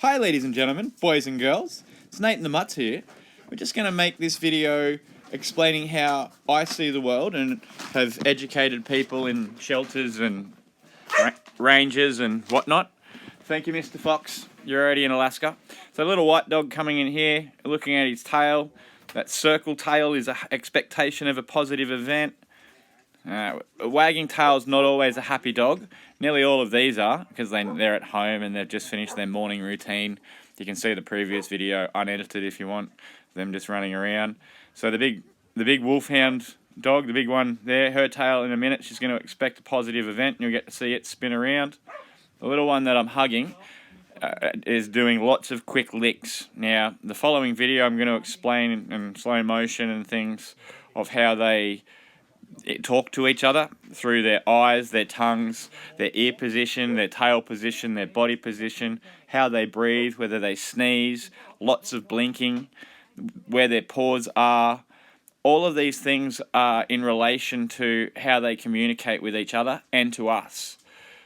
Hi ladies and gentlemen, boys and girls, it's Nate and the Mutz here. We're just going to make this video explaining how I see the world and have educated people in shelters and ranges and whatnot. Thank you, Mr. Fox, you're already in Alaska. So a little white dog coming in here, looking at his tail. That circle tail is an expectation of a positive event. A wagging tail is not always a happy dog. Nearly all of these are, because they're at home and they've just finished their morning routine. You can see the previous video, unedited if you want, them just running around. So the big wolfhound dog, the big one there, her tail in a minute, she's going to expect a positive event and you'll get to see it spin around. The little one that I'm hugging is doing lots of quick licks. Now, the following video I'm going to explain in slow motion and things of how they talk to each other through their eyes, their tongues, their ear position, their tail position, their body position, how they breathe, whether they sneeze, lots of blinking, where their paws are. All of these things are in relation to how they communicate with each other and to us.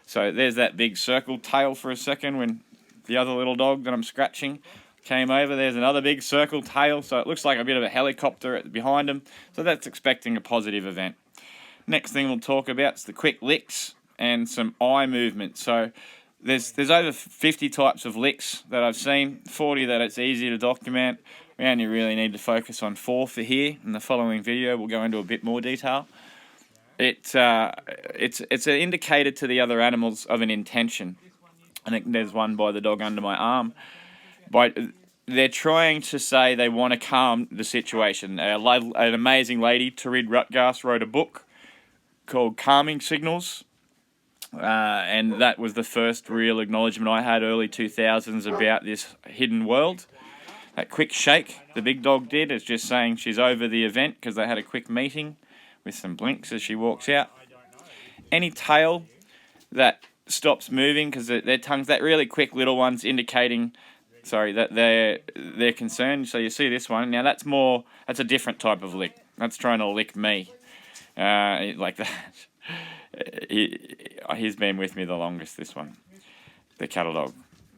So there's that big circle tail for a second when the other little dog that I'm scratching came over. There's another big circle tail, so it looks like a bit of a helicopter behind him. So that's expecting a positive event. Next thing we'll talk about is the quick licks and some eye movement. So there's over 50 types of licks that I've seen, 40 that it's easy to document. We only really need to focus on 4 for here. In the following video, we'll go into a bit more detail. It's an indicator to the other animals of an intention. I think there's one by the dog under my arm. They're trying to say they want to calm the situation. An amazing lady, Tarid Rutgast, wrote a book called Calming Signals, and that was the first real acknowledgement I had early 2000s about this hidden world. That quick shake the big dog did is just saying she's over the event because they had a quick meeting with some blinks as she walks out. Any tail that stops moving because their tongues, that really quick little one's indicating that they're concerned. So you see this one. Now that's a different type of lick. That's trying to lick me. Like that. He's been with me the longest, this one. The cattle dog.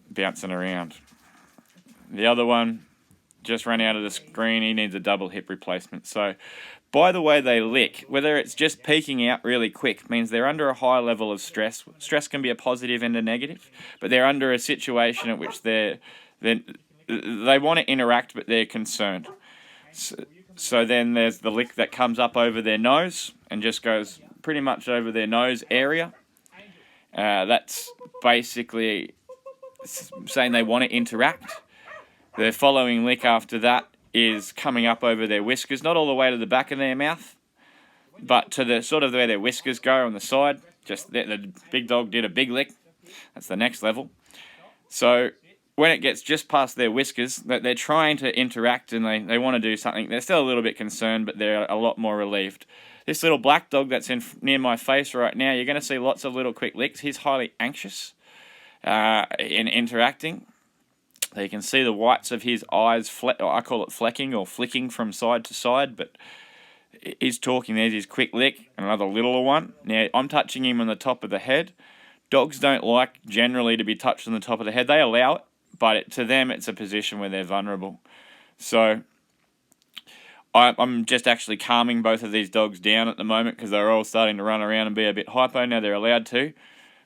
Bouncing around. The other one just ran out of the screen. He needs a double hip replacement. So by the way they lick, whether it's just peeking out really quick, means they're under a high level of stress. Stress can be a positive and a negative, but they're under a situation at which they want to interact, but they're concerned. So then there's the lick that comes up over their nose and just goes pretty much over their nose area. That's basically saying they want to interact. The following lick after that is coming up over their whiskers, not all the way to the back of their mouth, but to the sort of where their whiskers go on the side. Just the big dog did a big lick. That's the next level. So when it gets just past their whiskers, that they're trying to interact and they want to do something. They're still a little bit concerned, but they're a lot more relieved. This little black dog that's near my face right now, you're going to see lots of little quick licks. He's highly anxious in interacting. So you can see the whites of his eyes, I call it flecking or flicking from side to side, but he's talking. There's his quick lick, another littler one. Now, I'm touching him on the top of the head. Dogs don't like generally to be touched on the top of the head. They allow it, but to them it's a position where they're vulnerable. So I'm just actually calming both of these dogs down at the moment because they're all starting to run around and be a bit hypo. Now they're allowed to,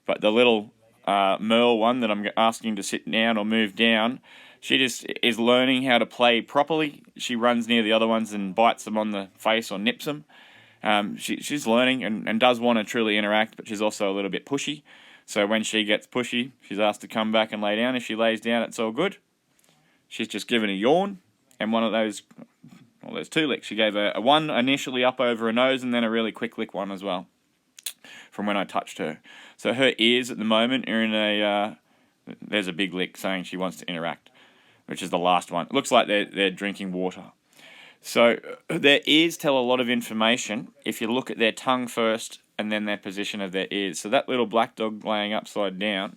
but the little Merle one that I'm asking to sit down or move down, she just is learning how to play properly. She runs near the other ones and bites them on the face or nips them. She's learning and does want to truly interact, but she's also a little bit pushy. So when she gets pushy, she's asked to come back and lay down. If she lays down, it's all good. She's just given a yawn and one of those, well, there's 2 licks. She gave a one initially up over her nose and then a really quick lick one as well from when I touched her. So her ears at the moment are in there's a big lick saying she wants to interact, which is the last one. It looks like they're drinking water. So their ears tell a lot of information if you look at their tongue first and then their position of their ears. So that little black dog laying upside down,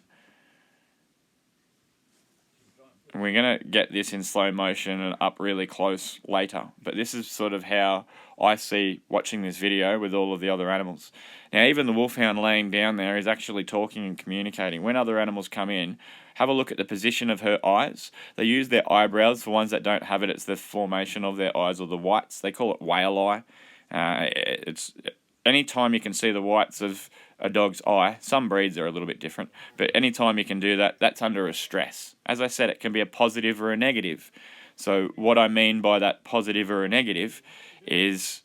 we're going to get this in slow motion and up really close later. But this is sort of how I see watching this video with all of the other animals. Now, even the wolfhound laying down there is actually talking and communicating. When other animals come in, have a look at the position of her eyes. They use their eyebrows. For ones that don't have it, it's the formation of their eyes, or the whites. They call it whale eye. It's anytime you can see the whites of a dog's eye. Some breeds are a little bit different, but anytime you can do that, that's under a stress. As I said, it can be a positive or a negative. So what I mean by that positive or a negative is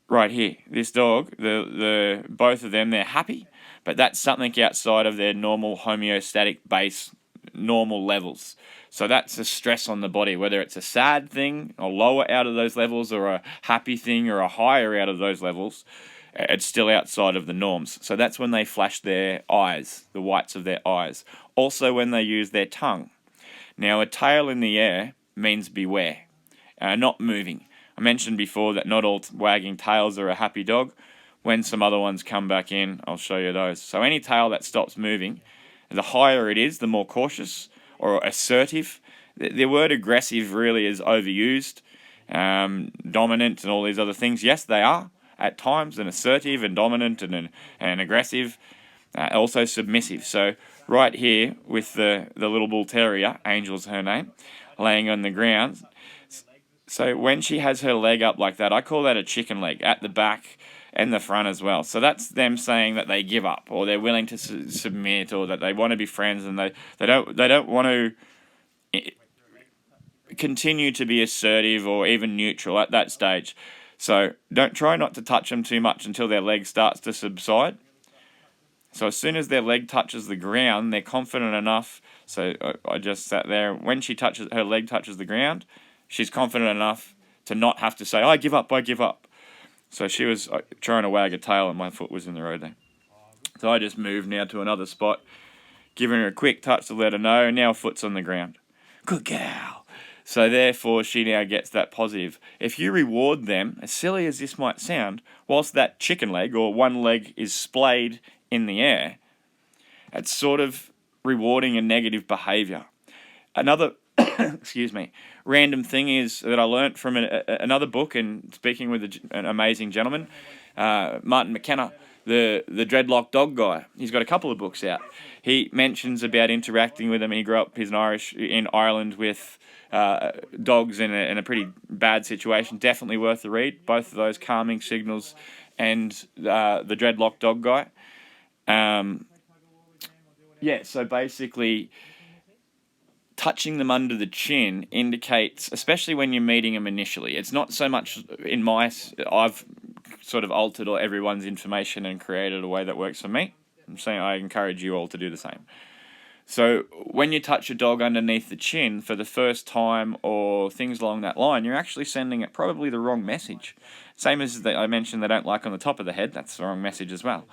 right here. This dog, the both of them, they're happy, but that's something outside of their normal homeostatic base normal levels. So that's a stress on the body, whether it's a sad thing, or lower out of those levels, or a happy thing, or a higher out of those levels. It's still outside of the norms. So that's when they flash their eyes, the whites of their eyes. Also when they use their tongue. Now, a tail in the air means beware, not moving. I mentioned before that not all wagging tails are a happy dog. When some other ones come back in, I'll show you those. So any tail that stops moving, the higher it is, the more cautious or assertive. The word aggressive really is overused. Dominant and all these other things. Yes, they are at times, and assertive and dominant and aggressive. Also submissive. So right here with the little bull terrier, Angel's her name, laying on the ground. So when she has her leg up like that, I call that a chicken leg, at the back and the front as well. So that's them saying that they give up, or they're willing to submit, or that they want to be friends, and they don't want to continue to be assertive or even neutral at that stage. So don't try not to touch them too much until their leg starts to subside. So as soon as their leg touches the ground, they're confident enough. So I just sat there. When her leg touches the ground, she's confident enough to not have to say, I give up. So she was trying to wag a tail and my foot was in the road there. So I just moved now to another spot, giving her a quick touch to let her know. Now her foot's on the ground. Good girl. So therefore, she now gets that positive. If you reward them, as silly as this might sound, whilst that chicken leg or one leg is splayed in the air, it's sort of rewarding a negative behaviour. Another, random thing is that I learnt from another book, and speaking with an amazing gentleman, Martin McKenna, the dreadlock dog guy. He's got a couple of books out. He mentions about interacting with them, and he grew up, he's in Ireland with dogs in a pretty bad situation. Definitely worth a read. Both of those, Calming Signals and the dreadlock dog guy. So basically, touching them under the chin indicates, especially when you're meeting them initially, it's not so much I've sort of altered everyone's information and created a way that works for me. I'm saying I encourage you all to do the same. So when you touch a dog underneath the chin for the first time or things along that line, you're actually sending it probably the wrong message. Same as I mentioned they don't like on the top of the head, that's the wrong message as well.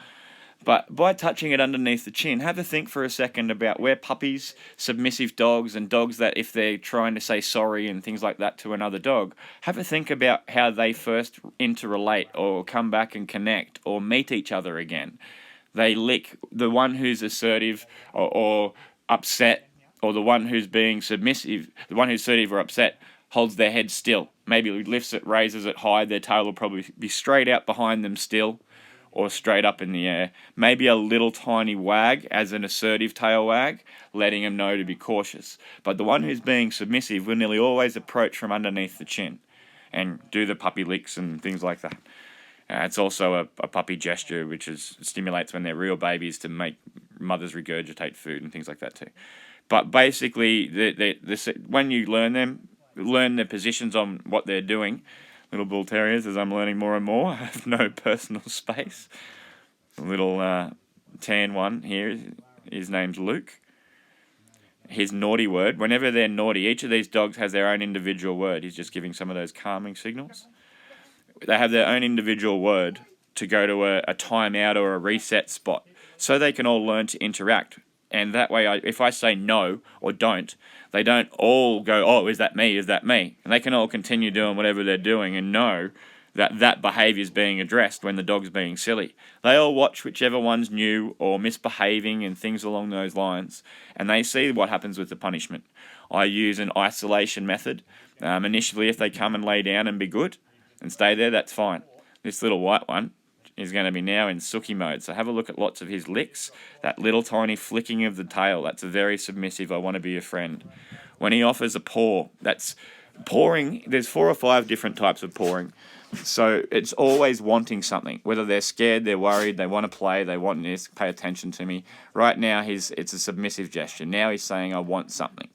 But by touching it underneath the chin, have a think for a second about where puppies, submissive dogs, and dogs that if they're trying to say sorry and things like that to another dog, have a think about how they first interrelate or come back and connect or meet each other again. They lick the one who's assertive or upset, or the one who's being submissive, the one who's assertive or upset, holds their head still. Maybe lifts it, raises it high, their tail will probably be straight out behind them still, or straight up in the air. Maybe a little tiny wag as an assertive tail wag, letting them know to be cautious. But the one who's being submissive will nearly always approach from underneath the chin and do the puppy licks and things like that. It's also a puppy gesture, which stimulates when they're real babies to make mothers regurgitate food and things like that too. But basically, when you learn their positions on what they're doing, little bull terriers, as I'm learning more and more, have no personal space. The little tan one here, his name's Luke. His naughty word, whenever they're naughty, each of these dogs has their own individual word. He's just giving some of those calming signals. They have their own individual word to go to a timeout or a reset spot, so they can all learn to interact. And that way, if I say no or don't, they don't all go, oh, is that me? And they can all continue doing whatever they're doing and know that behaviour is being addressed when the dog's being silly. They all watch whichever one's new or misbehaving and things along those lines, and they see what happens with the punishment. I use an isolation method. Initially, if they come and lay down and be good and stay there, that's fine. This little white one is going to be now in Suki mode, so have a look at lots of his licks. That little tiny flicking of the tail, that's a very submissive, I want to be your friend. When he offers a paw, that's pawing. There's 4 or 5 different types of pawing. So it's always wanting something, whether they're scared, they're worried, they want to play, they want this, pay attention to me. Right now, it's a submissive gesture. Now he's saying, I want something.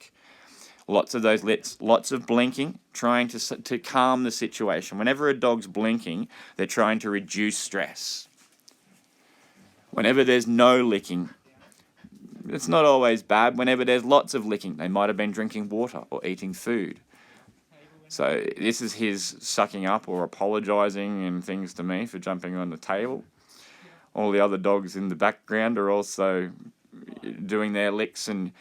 Lots of those lips, lots of blinking, trying to calm the situation. Whenever a dog's blinking, they're trying to reduce stress. Whenever there's no licking, it's not always bad. Whenever there's lots of licking, they might have been drinking water or eating food. So this is his sucking up or apologising and things to me for jumping on the table. All the other dogs in the background are also doing their licks, and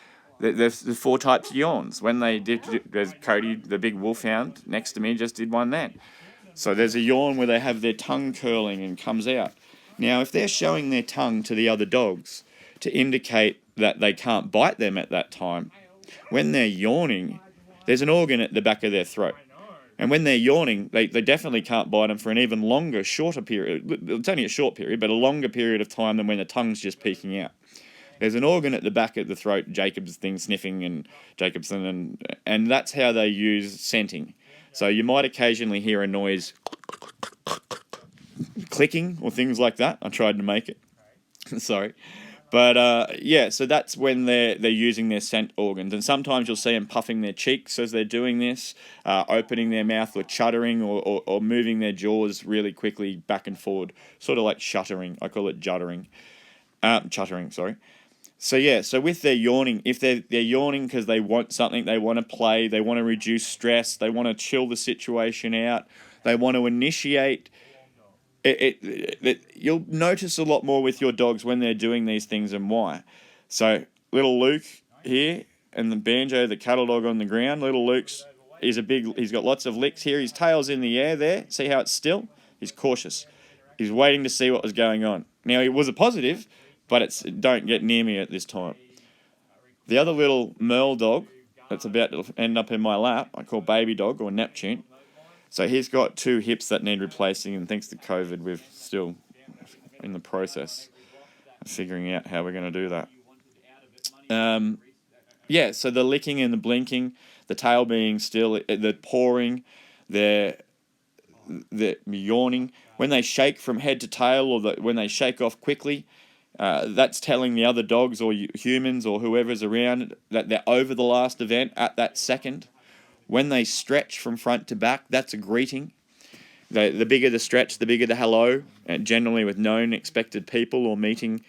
there's 4 types of yawns. When they did, there's Cody, the big wolfhound, next to me, just did one then. So there's a yawn where they have their tongue curling and comes out. Now, if they're showing their tongue to the other dogs to indicate that they can't bite them at that time, when they're yawning, there's an organ at the back of their throat. And when they're yawning, they definitely can't bite them for an even longer, shorter period. It's only a short period, but a longer period of time than when the tongue's just peeking out. There's an organ at the back of the throat, Jacob's thing, sniffing and Jacobson, and that's how they use scenting. So you might occasionally hear a noise clicking or things like that. I tried to make it. Sorry. But yeah, so that's when they're using their scent organs. And sometimes you'll see them puffing their cheeks as they're doing this, opening their mouth or chuttering or moving their jaws really quickly back and forward, sort of like shuttering. I call it chuttering, sorry. So yeah, so with their yawning, if they're yawning because they want something, they want to play, they want to reduce stress, they want to chill the situation out, they want to initiate. You'll notice a lot more with your dogs when they're doing these things and why. So little Luke here and the banjo, the cattle dog on the ground. Little Luke's he's got lots of licks here. His tail's in the air there. See how it's still? He's cautious. He's waiting to see what was going on. Now it was a positive, but it's don't get near me at this time. The other little Merle dog that's about to end up in my lap, I call baby dog or Neptune. So he's got 2 hips that need replacing, and thanks to COVID, we're still in the process of figuring out how we're going to do that. Yeah, so the licking and the blinking, the tail being still, the pawing, the yawning. When they shake from head to tail or when they shake off quickly, that's telling the other dogs or humans or whoever's around that they're over the last event at that second. When they stretch from front to back, that's a greeting. The bigger the stretch, the bigger the hello, and generally with known expected people or meeting.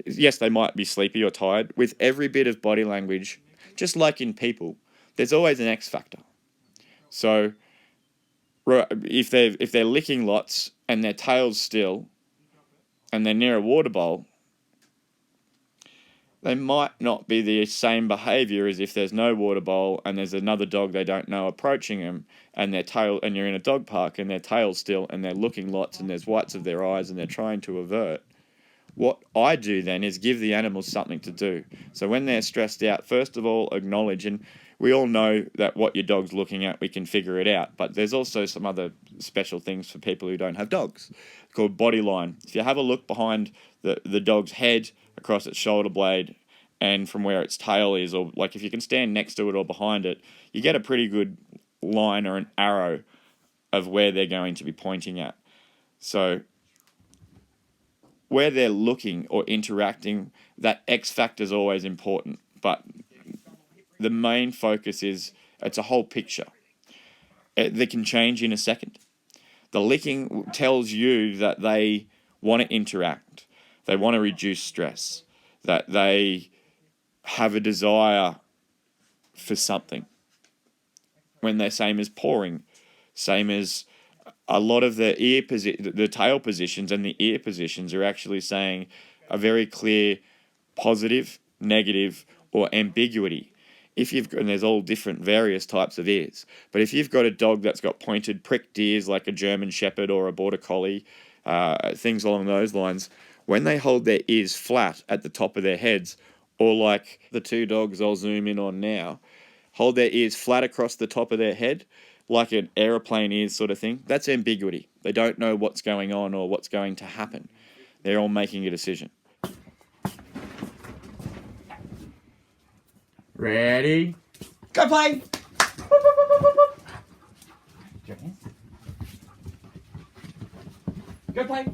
Yes, they might be sleepy or tired. With every bit of body language, just like in people, there's always an X factor. So if they're licking lots and their tail's still and they're near a water bowl, they might not be the same behaviour as if there's no water bowl and there's another dog they don't know approaching them and you're in a dog park and their tail's still and they're looking lots and there's whites of their eyes and they're trying to avert. What I do then is give the animals something to do. So when they're stressed out, first of all, acknowledge, and we all know that what your dog's looking at, we can figure it out. But there's also some other special things for people who don't have dogs, called body line. If you have a look behind the dog's head, across its shoulder blade, and from where its tail is, or like if you can stand next to it or behind it, you get a pretty good line or an arrow of where they're going to be pointing at. So where they're looking or interacting, that X factor is always important. But the main focus is it's a whole picture. They can change in a second. The licking tells you that they want to interact. They want to reduce stress. That they have a desire for something. When they're same as pawing, same as a lot of the the tail positions and the ear positions are actually saying a very clear positive, negative, or ambiguity. If you've got, and there's all different various types of ears, but if you've got a dog that's got pointed pricked ears like a German Shepherd or a Border Collie, things along those lines, when they hold their ears flat at the top of their heads, or like the two dogs I'll zoom in on now, hold their ears flat across the top of their head, like an aeroplane ears sort of thing, that's ambiguity. They don't know what's going on or what's going to happen. They're all making a decision. Ready? Go play! Go play!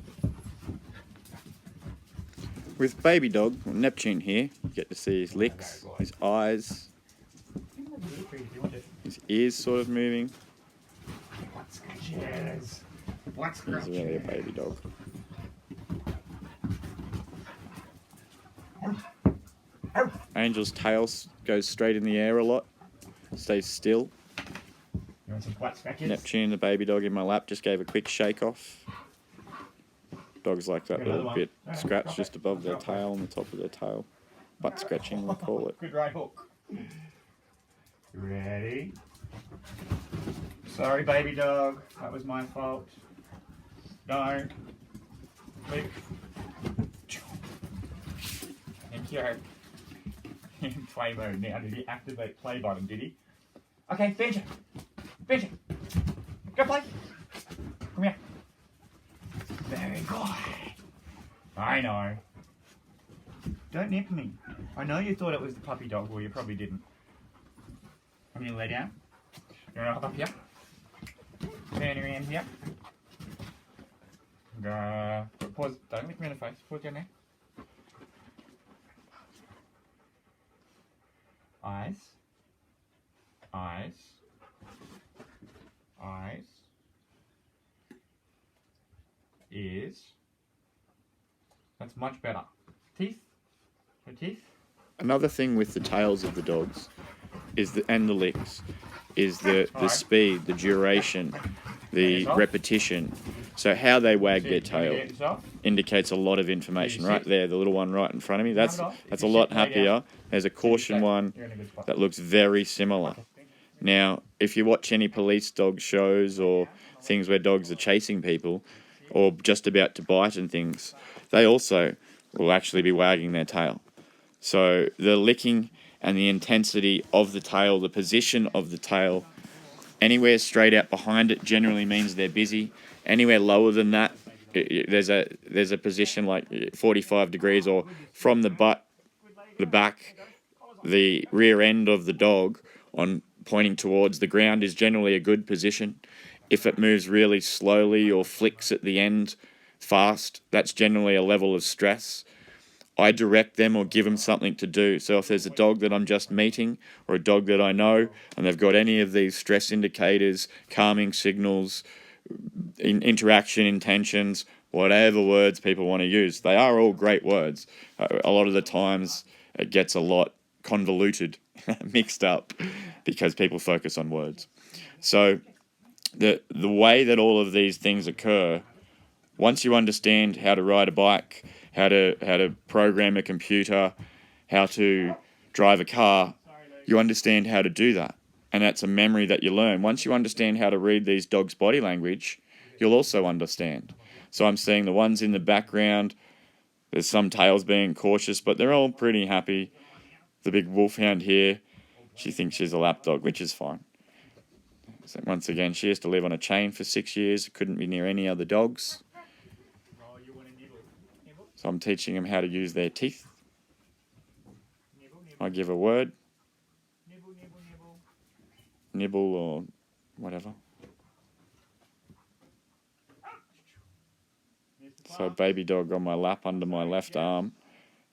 With baby dog, Neptune here, you get to see his licks, his eyes, his ears sort of moving. He's really a baby dog. Angel's tail goes straight in the air a lot, stays still. You want some flat scratches? Neptune, the baby dog in my lap, just gave a quick shake off. Dogs like that little bit scratch just above their tail, on the top of their tail. Butt scratching, we call it. Good right hook. Ready? Sorry, baby dog. That was my fault. No. Click. Thank you. In play mode now. Did he activate play button, did he? Okay, Benji. Benji. Go play. Come here. Very good. I know. Don't nip me. I know you thought it was the puppy dog, well you probably didn't. I'm going to lay down. You want to hop up here? Turn around here. Go. Pause. Don't look me in the face. Pause down there. Eyes. Eyes. Eyes. Ears. That's much better. Teeth. Your teeth. Another thing with the tails of the dogs is and the licks is the speed, the duration, the repetition. So how they wag their tail indicates a lot of information. Right there, the little one right in front of me. That's a lot happier. There's a caution one that looks very similar. Now, if you watch any police dog shows or things where dogs are chasing people or just about to bite and things, they also will actually be wagging their tail. So the licking and the intensity of the tail, the position of the tail, anywhere straight out behind it generally means they're busy. Anywhere lower than that, there's a position like 45 degrees, or from the butt, the back, the rear end of the dog on pointing towards the ground is generally a good position. If it moves really slowly or flicks at the end fast, that's generally a level of stress. I direct them or give them something to do. So if there's a dog that I'm just meeting or a dog that I know and they've got any of these stress indicators, calming signals, interaction intentions, whatever words people want to use, they are all great words. A lot of the times it gets a lot convoluted, mixed up, because people focus on words. So the way that all of these things occur, once you understand how to ride a bike, how to program a computer, how to drive a car, you understand how to do that. And that's a memory that you learn. Once you understand how to read these dogs' body language, you'll also understand. So I'm seeing the ones in the background, there's some tails being cautious, but they're all pretty happy. The big wolfhound here, she thinks she's a lap dog, which is fine. So once again, she has to live on a chain for 6 years, couldn't be near any other dogs. So I'm teaching them how to use their teeth. I give a word, nibble or whatever. So baby dog on my lap under my left arm,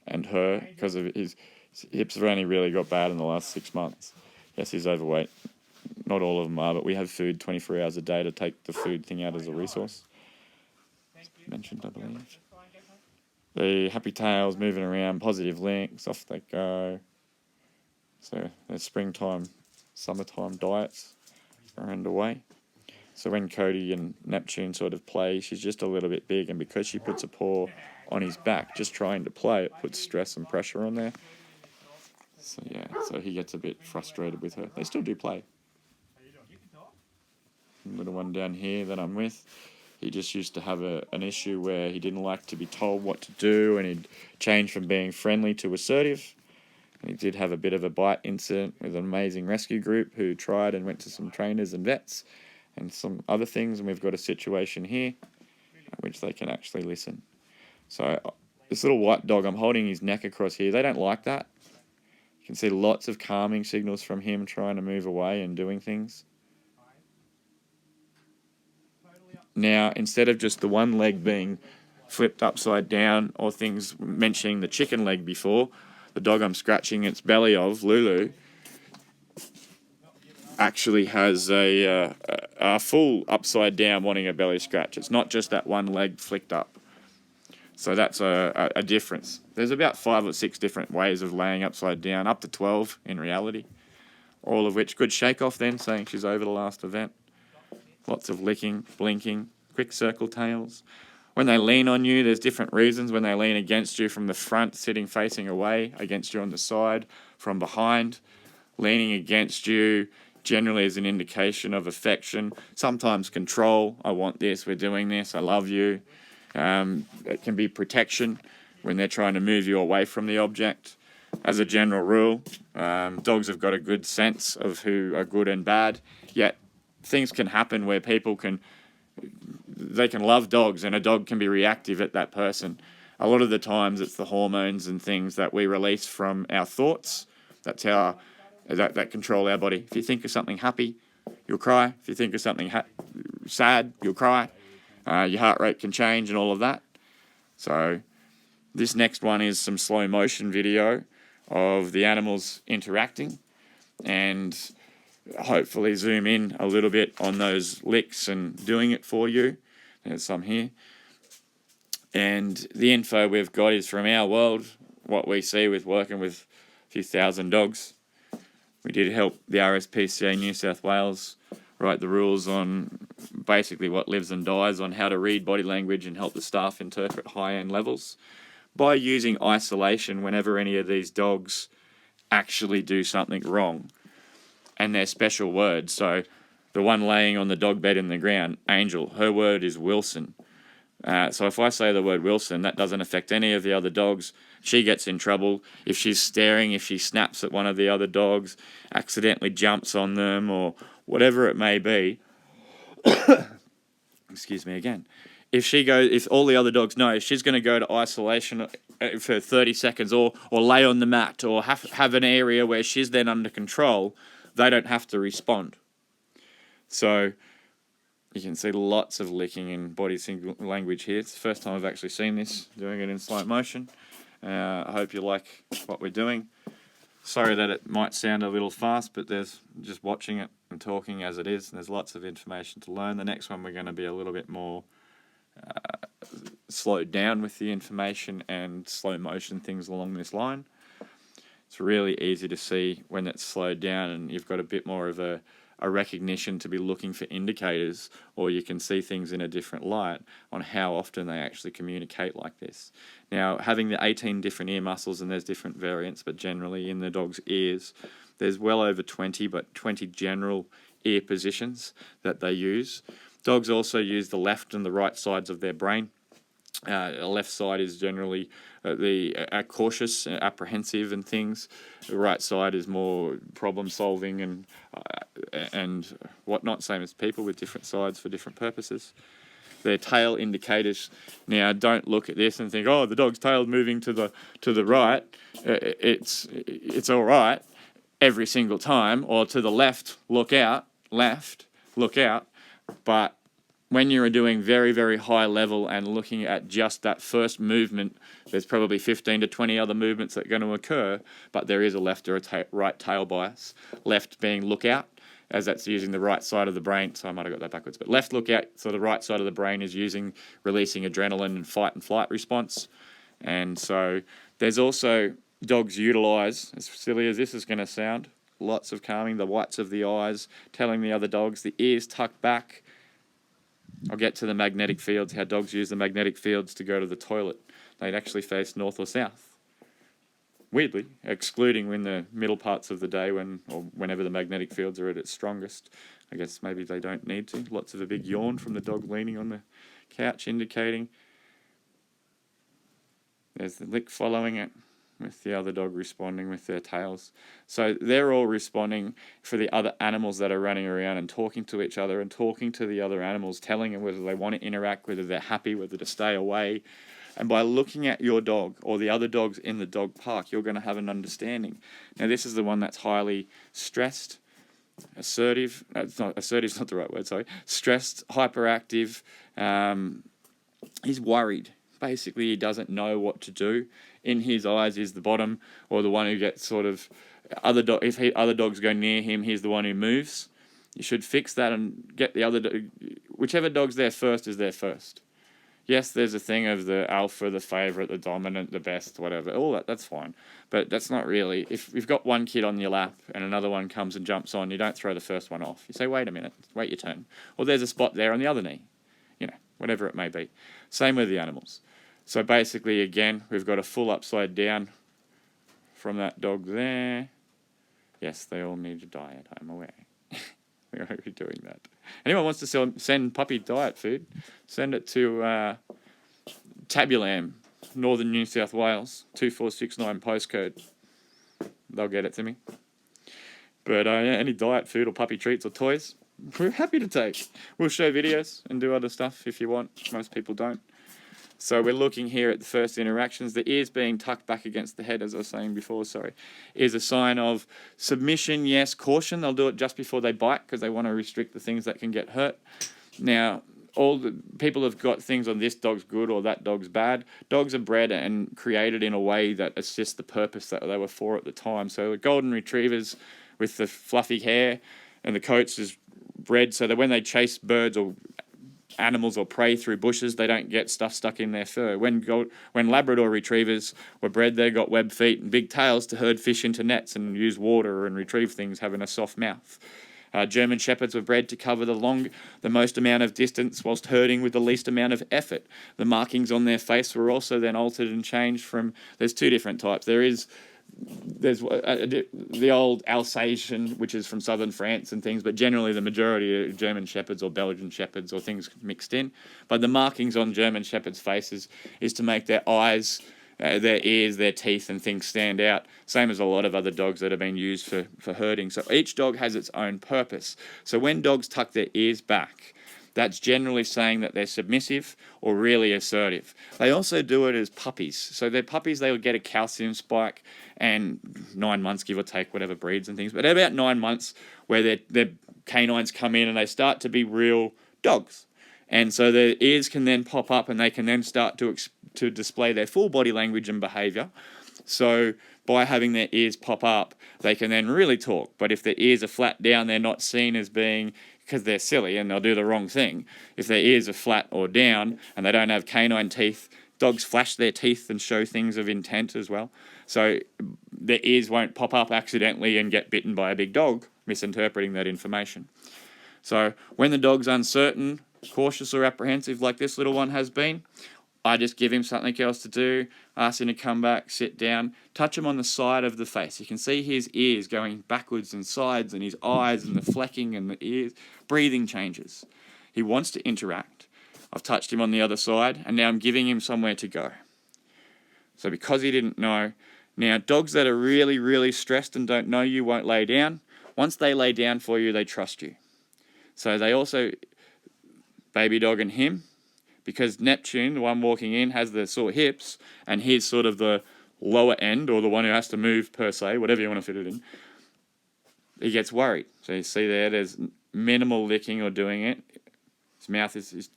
and her, because of his hips have only really got bad in the last 6 months. Yes, he's overweight. Not all of them are, but we have food 24 hours a day to take the food thing out as a resource. Mentioned, I believe. The happy tails moving around, positive links, off they go. So the springtime, summertime diets are underway. So when Cody and Neptune sort of play, she's just a little bit big, and because she puts a paw on his back, just trying to play, it puts stress and pressure on there. So yeah, so he gets a bit frustrated with her. They still do play. Little one down here that I'm with, he just used to have an issue where he didn't like to be told what to do, and he'd change from being friendly to assertive. And he did have a bit of a bite incident with an amazing rescue group who tried and went to some trainers and vets and some other things, and we've got a situation here in which they can actually listen. So this little white dog, I'm holding his neck across here, they don't like that. You can see lots of calming signals from him trying to move away and doing things. Now, instead of just the one leg being flipped upside down or things mentioning the chicken leg before, the dog I'm scratching its belly of, Lulu, actually has a full upside down wanting a belly scratch. It's not just that one leg flicked up. So that's a difference. There's about 5 or 6 different ways of laying upside down, up to 12 in reality, all of which good shake off then, saying she's over the last event. Lots of licking, blinking, quick circle tails. When they lean on you, there's different reasons. When they lean against you from the front, sitting facing away, against you on the side, from behind, leaning against you generally is an indication of affection. Sometimes control. I want this, we're doing this, I love you. It can be protection when they're trying to move you away from the object. As a general rule, dogs have got a good sense of who are good and bad, yet things can happen where people can love dogs and a dog can be reactive at that person. A lot of the times it's the hormones and things that we release from our thoughts. That's how that control our body. If you think of something happy, you'll cry. If you think of something sad, you'll cry. Your heart rate can change and all of that. So this next one is some slow motion video of the animals interacting, and hopefully zoom in a little bit on those licks and doing it for you. There's some here. And the info we've got is from our world, what we see with working with a few thousand dogs. We did help the RSPCA New South Wales write the rules on basically what lives and dies on how to read body language and help the staff interpret high-end levels by using isolation whenever any of these dogs actually do something wrong. And their special words. So the one laying on the dog bed in the ground, Angel, her word is Wilson. So if I say the word Wilson, that doesn't affect any of the other dogs. She gets in trouble. If she's staring, if she snaps at one of the other dogs, accidentally jumps on them or whatever it may be. Excuse me again. If all the other dogs know, she's going to go to isolation for 30 seconds or lay on the mat or have an area where she's then under control, they don't have to respond. So you can see lots of licking in body language here. It's the first time I've actually seen this, doing it in slow motion. I hope you like what we're doing. Sorry that it might sound a little fast, but there's just watching it and talking as it is. There's lots of information to learn. The next one we're going to be a little bit more slowed down with the information and slow motion things along this line. It's really easy to see when it's slowed down and you've got a bit more of a recognition to be looking for indicators, or you can see things in a different light on how often they actually communicate like this. Now, having the 18 different ear muscles, and there's different variants, but generally in the dog's ears, there's well over 20, but 20 general ear positions that they use. Dogs also use the left and the right sides of their brain. The left side is generally cautious, apprehensive and things. The right side is more problem solving and whatnot, same as people with different sides for different purposes. Their tail indicators. Now, don't look at this and think, oh, the dog's tail's moving to the right. It's all right every single time, or to the left, look out, but when you're doing very, very high level and looking at just that first movement, there's probably 15 to 20 other movements that are going to occur, but there is a left or a right tail bias. Left being look out, as that's using the right side of the brain. So I might have got that backwards, but left look out, so the right side of the brain is releasing adrenaline and fight and flight response. And so there's also dogs utilise, as silly as this is going to sound, lots of calming, the whites of the eyes, telling the other dogs, the ears tucked back. I'll get to the magnetic fields, how dogs use the magnetic fields to go to the toilet. They'd actually face north or south. weirdly, excluding in the middle parts of the day whenever the magnetic fields are at its strongest. I guess maybe they don't need to. Lots of a big yawn from the dog leaning on the couch, indicating. There's the lick following it, with the other dog responding with their tails. So they're all responding for the other animals that are running around and talking to each other and talking to the other animals, telling them whether they want to interact, whether they're happy, whether to stay away. And by looking at your dog or the other dogs in the dog park, you're going to have an understanding. Now, this is the one that's highly stressed, assertive. Assertive's not the right word, sorry. Stressed, hyperactive. He's worried. Basically, he doesn't know what to do. In his eyes, is the bottom, or the one who gets sort of other dogs go near him, he's the one who moves. You should fix that and get the other whichever dog's there first is there first. Yes, there's a thing of the alpha, the favourite, the dominant, the best, whatever. All that's fine, but that's not really. If you've got one kid on your lap and another one comes and jumps on, you don't throw the first one off. You say, wait a minute, wait your turn. Or there's a spot there on the other knee, whatever it may be. Same with the animals. So basically, again, we've got a full upside down from that dog there. Yes, they all need a diet, I'm aware. We're already doing that. Anyone wants to send puppy diet food, send it to Tabulam, Northern New South Wales, 2469 postcode. They'll get it to me. But any diet food or puppy treats or toys, we're happy to take. We'll show videos and do other stuff if you want. Most people don't. So we're looking here at the first interactions. The ears being tucked back against the head, as I was saying before, is a sign of submission, yes, caution. They'll do it just before they bite because they want to restrict the things that can get hurt. Now, all the people have got things on this dog's good or that dog's bad. Dogs are bred and created in a way that assists the purpose that they were for at the time. So the golden retrievers with the fluffy hair and the coats is bred so that when they chase birds or animals or prey through bushes, they don't get stuff stuck in their fur. When Labrador retrievers were bred, they got webbed feet and big tails to herd fish into nets and use water and retrieve things, having a soft mouth. German Shepherds were bred to cover the most amount of distance whilst herding with the least amount of effort. The markings on their face were also then altered and changed from, there's two different types. There's the old Alsatian, which is from southern France and things, but generally the majority are German Shepherds or Belgian Shepherds or things mixed in. But the markings on German Shepherds' faces is to make their eyes, their ears, their teeth and things stand out, same as a lot of other dogs that have been used for herding. So each dog has its own purpose. So when dogs tuck their ears back, that's generally saying that they're submissive or really assertive. They also do it as puppies. So they're puppies, they will get a calcium spike and 9 months, give or take, whatever breeds and things. But at about 9 months, where their canines come in and they start to be real dogs. And so their ears can then pop up and they can then start to display their full body language and behaviour. So by having their ears pop up, they can then really talk. But if their ears are flat down, they're not seen as being, because they're silly and they'll do the wrong thing. If their ears are flat or down and they don't have canine teeth, dogs flash their teeth and show things of intent as well. So their ears won't pop up accidentally and get bitten by a big dog, misinterpreting that information. So when the dog's uncertain, cautious or apprehensive like this little one has been, I just give him something else to do, ask him to come back, sit down, touch him on the side of the face. You can see his ears going backwards and sides and his eyes and the flecking and the ears. Breathing changes. He wants to interact. I've touched him on the other side and now I'm giving him somewhere to go. So because he didn't know, now dogs that are really, really stressed and don't know you won't lay down. Once they lay down for you, they trust you. So they also, baby dog and him, because Neptune, the one walking in, has the sore hips, and he's sort of the lower end, or the one who has to move per se, whatever you want to fit it in, he gets worried. So you see there's minimal licking or doing it. His mouth is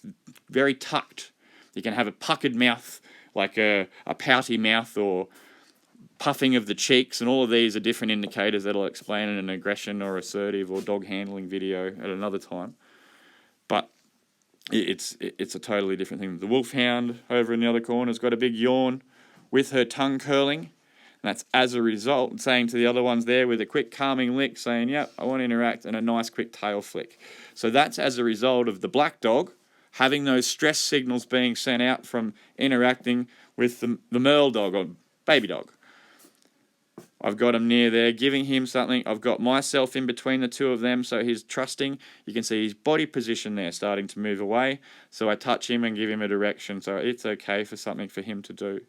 very tucked. You can have a puckered mouth, like a pouty mouth, or puffing of the cheeks, and all of these are different indicators that I'll explain in an aggression or assertive or dog handling video at another time. But it's a totally different thing. The wolfhound over in the other corner has got a big yawn with her tongue curling. And that's as a result, saying to the other ones there with a quick calming lick, saying, yep, I want to interact, and a nice quick tail flick. So that's as a result of the black dog having those stress signals being sent out from interacting with the merle dog or baby dog. I've got him near there, giving him something. I've got myself in between the two of them, so he's trusting. You can see his body position there starting to move away. So I touch him and give him a direction, so it's okay for something for him to do.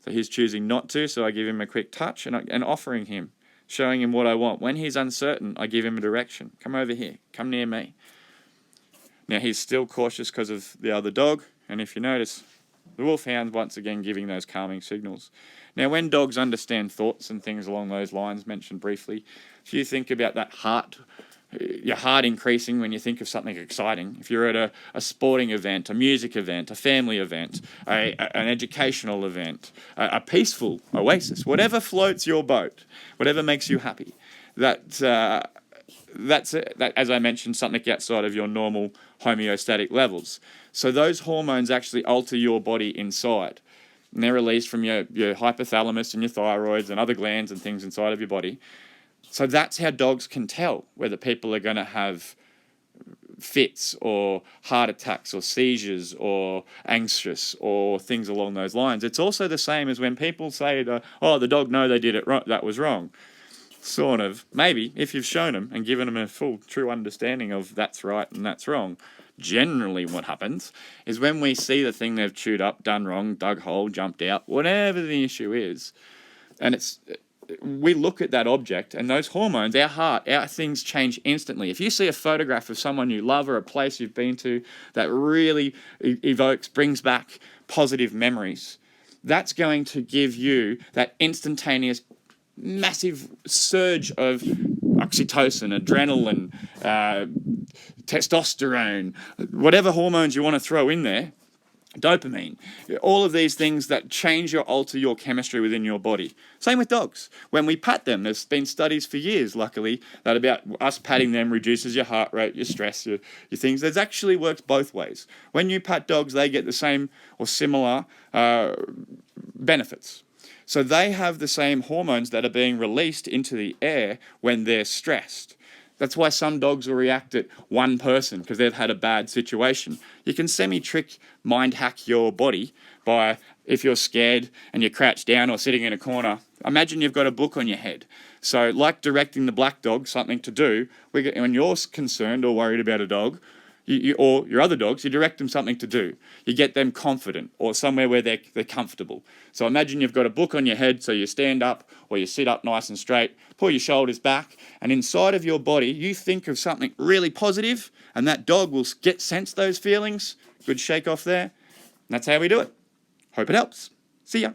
So he's choosing not to, so I give him a quick touch and offering him, showing him what I want. When he's uncertain, I give him a direction. Come over here. Come near me. Now he's still cautious because of the other dog, and if you notice, the wolfhound once again giving those calming signals. Now when dogs understand thoughts and things along those lines mentioned briefly, if you think about that your heart increasing when you think of something exciting. If you're at a sporting event, a music event, a family event, an educational event, a peaceful oasis, whatever floats your boat, whatever makes you happy, that's as I mentioned, something outside of your normal homeostatic levels. So those hormones actually alter your body inside. And they're released from your hypothalamus and your thyroids and other glands and things inside of your body. So that's how dogs can tell whether people are going to have fits or heart attacks or seizures or anxious or things along those lines. It's also the same as when people say, the dog, no, they did it wrong, that was wrong. Sort of. Maybe, if you've shown them and given them a full, true understanding of that's right and that's wrong. Generally what happens is when we see the thing they've chewed up, done wrong, dug hole, jumped out, whatever the issue is, and we look at that object and those hormones, our heart, our things change instantly. If you see a photograph of someone you love or a place you've been to that really brings back positive memories, that's going to give you that instantaneous massive surge of oxytocin, adrenaline, testosterone, whatever hormones you want to throw in there, dopamine, all of these things that change or alter your chemistry within your body. Same with dogs. When we pat them, there's been studies for years, luckily, that about us patting them reduces your heart rate, your stress, your things. There's actually works both ways. When you pat dogs, they get the same or similar benefits. So they have the same hormones that are being released into the air when they're stressed. That's why some dogs will react at one person because they've had a bad situation. You can semi-trick, mind hack your body by, if you're scared and you're crouched down or sitting in a corner, imagine you've got a book on your head. So like directing the black dog something to do, when you're concerned or worried about a dog, or your other dogs, you direct them something to do. You get them confident or somewhere where they're comfortable. So imagine you've got a book on your head, so you stand up or you sit up nice and straight, pull your shoulders back, and inside of your body, you think of something really positive, and that dog will sense those feelings. Good shake off there. And that's how we do it. Hope it helps. See ya.